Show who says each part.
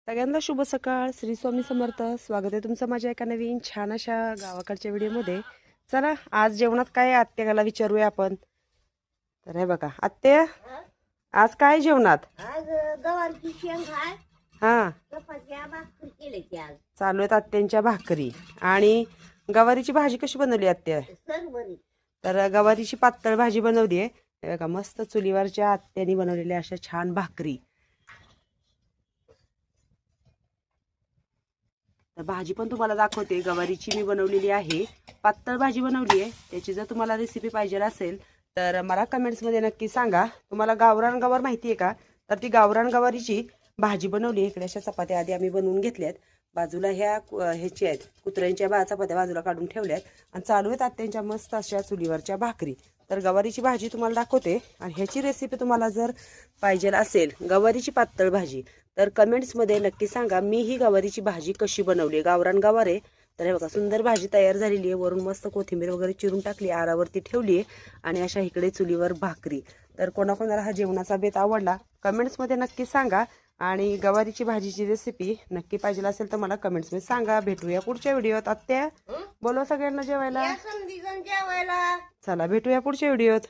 Speaker 1: सगळ्यांना शुभ सकाळ. श्री स्वामी समर्थ. स्वागत आहे तुमचं माझ्या एका नवीन छान अशा गावाकडच्या व्हिडिओमध्ये. चला आज जेवणात काय आत्याला विचारूया आपण. तर हे बघा आत्या, आज काय जेवणात?
Speaker 2: आज गवारची शेंग आहे.
Speaker 1: हा,
Speaker 2: चपात्या भाकरी केले की आज
Speaker 1: चालू आहेत आत्यांच्या भाकरी. आणि गवारीची भाजी कशी बनवली आत्या?
Speaker 2: सरभरी
Speaker 1: तर गवारीची पातळ भाजी बनवली आहे. हे बघा मस्त चुलीवरच्या आत्यानी बनवलेल्या अशा छान भाकरी. तर भाजी पण तुम्हाला दाखवते. गवारीची मी बनवलेली आहे, पातळ भाजी बनवली आहे. त्याची जर तुम्हाला रेसिपी पाहिजे असेल तर मला कमेंट्समध्ये नक्की सांगा. तुम्हाला गावरान गवार माहिती आहे का? तर ती गावरान गवारीची भाजी बनवली. इकडे अशा चपात्या आधी आम्ही बनवून घेतल्यात. बाजूला ह्याची आहेत कुत्र्यांच्या चपात्या बाजूला काढून ठेवल्यात. आणि चालू आहेत आत्यांच्या मस्त अशा चुलीवरच्या भाकरी. तर गवारीची भाजी तुम्हाला दाखवते. आणि ह्याची रेसिपी तुम्हाला जर पाहिजे असेल गवारीची पातळ भाजी तर कमेंट्समध्ये नक्की सांगा. मी ही गवारीची भाजी कशी बनवली. गावरान गवार आहे. तर हे बघा सुंदर भाजी तयार झालेली आहे. वरून मस्त कोथिंबीर वगैरे चिरून टाकली, आरावरती ठेवली आहे. आणि अशा इकडे चुलीवर भाकरी. तर कोणाकोणाला हा जेवणाचा बेत आवडला कमेंट्समध्ये नक्की सांगा. आणि गवारीची भाजीची रेसिपी नक्की पाहिजे असेल तर मला कमेंट्समध्ये सांगा. भेटूया पुढच्या व्हिडिओत. आत्या बोलवा सगळ्यांना जेवायला.
Speaker 2: या संधी जेवायला.
Speaker 1: चला भेटूया पुढच्या व्हिडिओत.